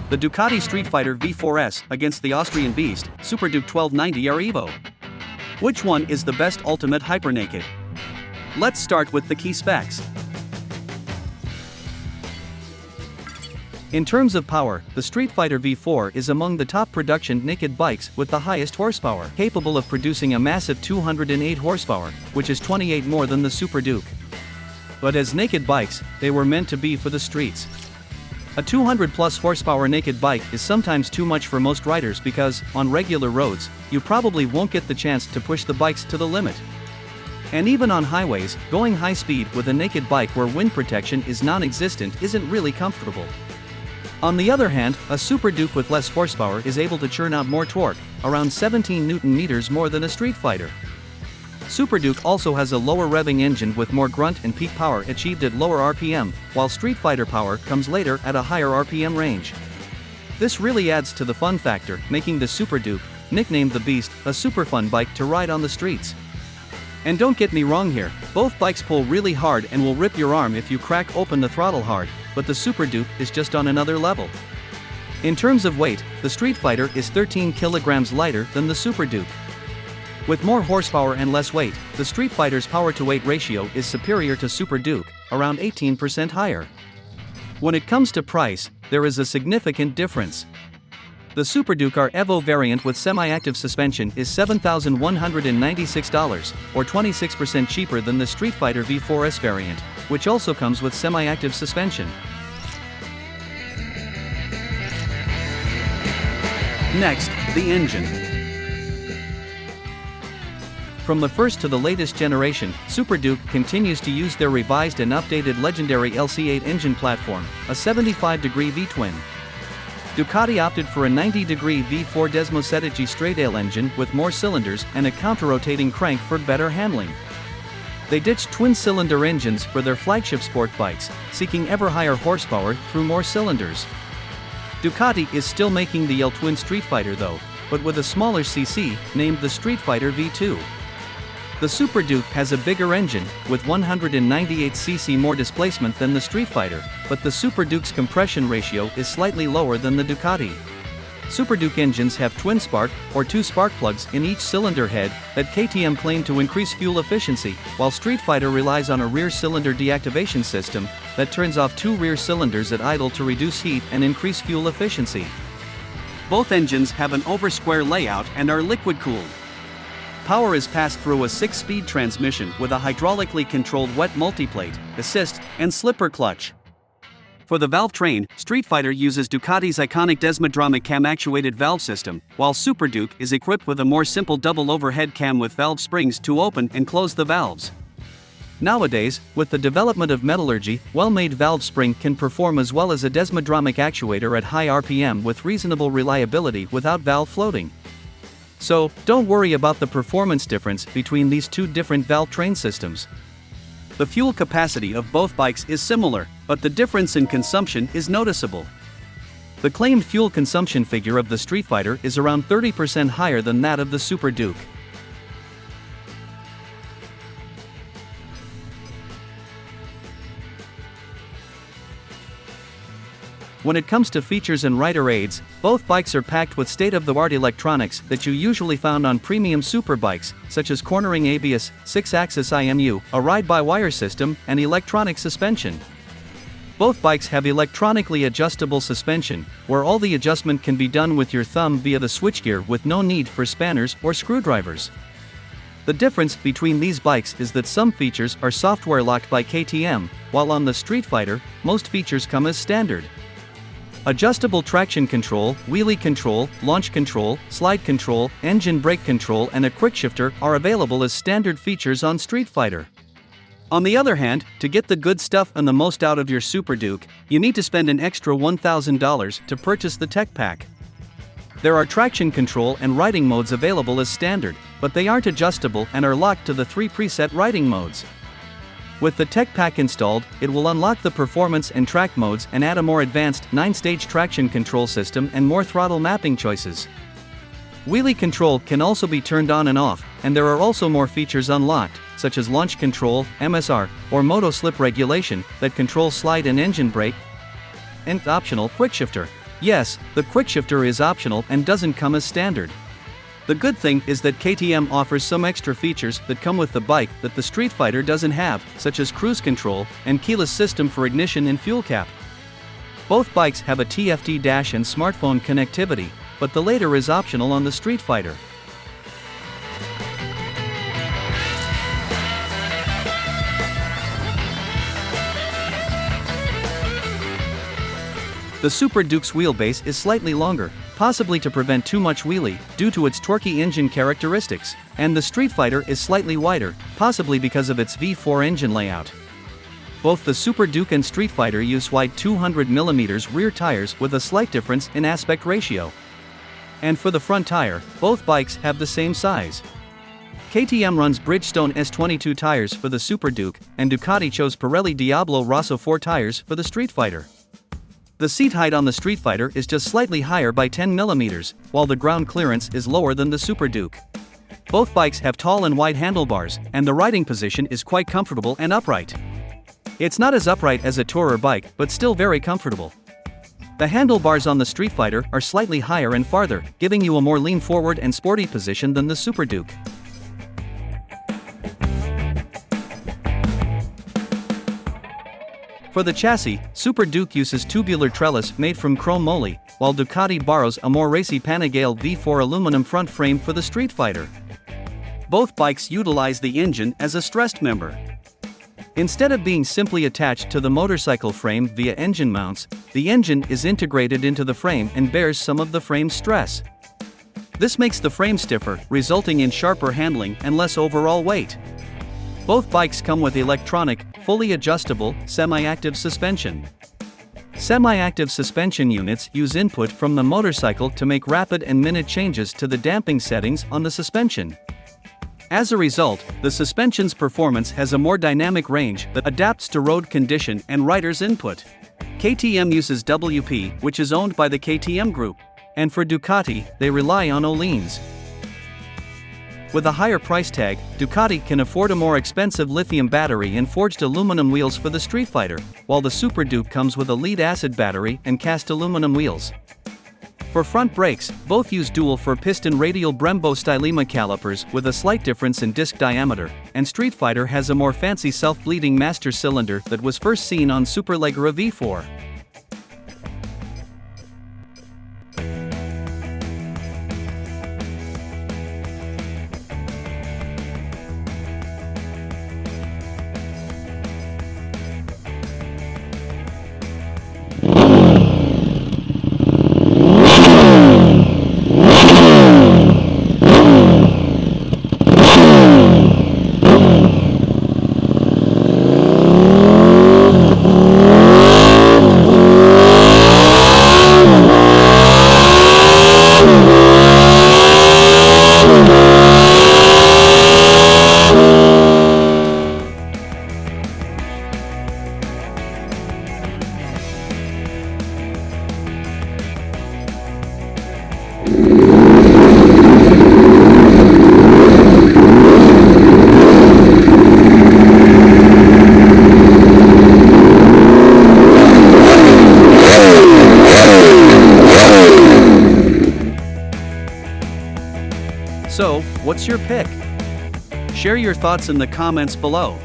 the Ducati Streetfighter V4S against the Austrian beast, Superduke 1290 R Evo. Which one is the best ultimate hypernaked? Let's start with the key specs. In terms of power, the Streetfighter V4 is among the top production naked bikes with the highest horsepower, capable of producing a massive 208 horsepower, which is 28 more than the Superduke. But as naked bikes, they were meant to be for the streets. A 200+ horsepower naked bike is sometimes too much for most riders because, on regular roads, you probably won't get the chance to push the bikes to the limit. And even on highways, going high speed with a naked bike where wind protection is non-existent isn't really comfortable. On the other hand, a Superduke with less horsepower is able to churn out more torque, around 17 Nm more than a Streetfighter. Superduke also has a lower revving engine with more grunt and peak power achieved at lower RPM, while Streetfighter power comes later at a higher RPM range. This really adds to the fun factor, making the Superduke, nicknamed the Beast, a super fun bike to ride on the streets. And don't get me wrong here, both bikes pull really hard and will rip your arm if you crack open the throttle hard, but the Superduke is just on another level. In terms of weight, the Streetfighter is 13 kilograms lighter than the Superduke. With more horsepower and less weight, the Streetfighter's power-to-weight ratio is superior to Superduke, around 18% higher. When it comes to price, there is a significant difference. The Superduke R Evo variant with semi-active suspension is $7,196, or 26% cheaper than the Streetfighter V4S variant, which also comes with semi-active suspension. Next, the engine. From the first to the latest generation, Superduke continues to use their revised and updated legendary LC8 engine platform, a 75-degree V-twin. Ducati opted for a 90-degree V4 Desmosedici straight-aisle engine with more cylinders and a counter-rotating crank for better handling. They ditched twin-cylinder engines for their flagship sport bikes, seeking ever higher horsepower through more cylinders. Ducati is still making the L-twin Streetfighter though, but with a smaller cc, named the Streetfighter V2. The Superduke has a bigger engine, with 198cc more displacement than the Streetfighter, but the Superduke's compression ratio is slightly lower than the Ducati. Superduke engines have twin spark, or two spark plugs in each cylinder head, that KTM claimed to increase fuel efficiency, while Streetfighter relies on a rear cylinder deactivation system that turns off two rear cylinders at idle to reduce heat and increase fuel efficiency. Both engines have an over-square layout and are liquid-cooled. Power is passed through a 6-speed transmission with a hydraulically controlled wet multiplate, assist, and slipper clutch. For the valve train, Streetfighter uses Ducati's iconic Desmodromic cam-actuated valve system, while Superduke is equipped with a more simple double overhead cam with valve springs to open and close the valves. Nowadays, with the development of metallurgy, well-made valve spring can perform as well as a Desmodromic actuator at high RPM with reasonable reliability without valve floating. So, don't worry about the performance difference between these two different valve train systems. The fuel capacity of both bikes is similar, but the difference in consumption is noticeable. The claimed fuel consumption figure of the Streetfighter is around 30% higher than that of the Superduke. When it comes to features and rider aids, both bikes are packed with state-of-the-art electronics that you usually found on premium superbikes, such as cornering ABS, 6-axis IMU, a ride-by-wire system, and electronic suspension. Both bikes have electronically adjustable suspension, where all the adjustment can be done with your thumb via the switchgear with no need for spanners or screwdrivers. The difference between these bikes is that some features are software locked by KTM, while on the Streetfighter, most features come as standard. Adjustable traction control, wheelie control, launch control, slide control, engine brake control and a quickshifter are available as standard features on Streetfighter. On the other hand, to get the good stuff and the most out of your Superduke, you need to spend an extra $1,000 to purchase the tech pack. There are traction control and riding modes available as standard, but they aren't adjustable and are locked to the 3 preset riding modes. With the tech pack installed, it will unlock the performance and track modes and add a more advanced 9-stage traction control system and more throttle mapping choices. Wheelie control can also be turned on and off, and there are also more features unlocked, such as launch control, MSR, or moto slip regulation that control slide and engine brake, and optional quickshifter. Yes, the quickshifter is optional and doesn't come as standard. The good thing is that KTM offers some extra features that come with the bike that the Streetfighter doesn't have, such as cruise control and keyless system for ignition and fuel cap. Both bikes have a TFT dash and smartphone connectivity, but the latter is optional on the Streetfighter. The Superduke's wheelbase is slightly longer, possibly to prevent too much wheelie due to its torquey engine characteristics, and the Streetfighter is slightly wider, possibly because of its V4 engine layout. Both the Superduke and Streetfighter use wide 200mm rear tires with a slight difference in aspect ratio. And for the front tire, both bikes have the same size. KTM runs Bridgestone S22 tires for the Superduke, and Ducati chose Pirelli Diablo Rosso 4 tires for the Streetfighter. The seat height on the Streetfighter is just slightly higher by 10mm, while the ground clearance is lower than the Superduke. Both bikes have tall and wide handlebars, and the riding position is quite comfortable and upright. It's not as upright as a tourer bike, but still very comfortable. The handlebars on the Streetfighter are slightly higher and farther, giving you a more lean forward and sporty position than the Superduke. For the chassis, Superduke uses tubular trellis made from chrome moly, while Ducati borrows a more racy Panigale V4 aluminum front frame for the Streetfighter. Both bikes utilize the engine as a stressed member. Instead of being simply attached to the motorcycle frame via engine mounts, the engine is integrated into the frame and bears some of the frame's stress. This makes the frame stiffer, resulting in sharper handling and less overall weight. Both bikes come with electronic, fully adjustable, semi-active suspension. Semi-active suspension units use input from the motorcycle to make rapid and minute changes to the damping settings on the suspension. As a result, the suspension's performance has a more dynamic range that adapts to road condition and rider's input. KTM uses WP, which is owned by the KTM Group, and for Ducati, they rely on Öhlins. With a higher price tag, Ducati can afford a more expensive lithium battery and forged aluminum wheels for the Streetfighter, while the Superduke comes with a lead-acid battery and cast aluminum wheels. For front brakes, both use dual 4-piston radial Brembo Stylema calipers with a slight difference in disc diameter, and Streetfighter has a more fancy self-bleeding master cylinder that was first seen on Superleggera V4. So, what's your pick? Share your thoughts in the comments below.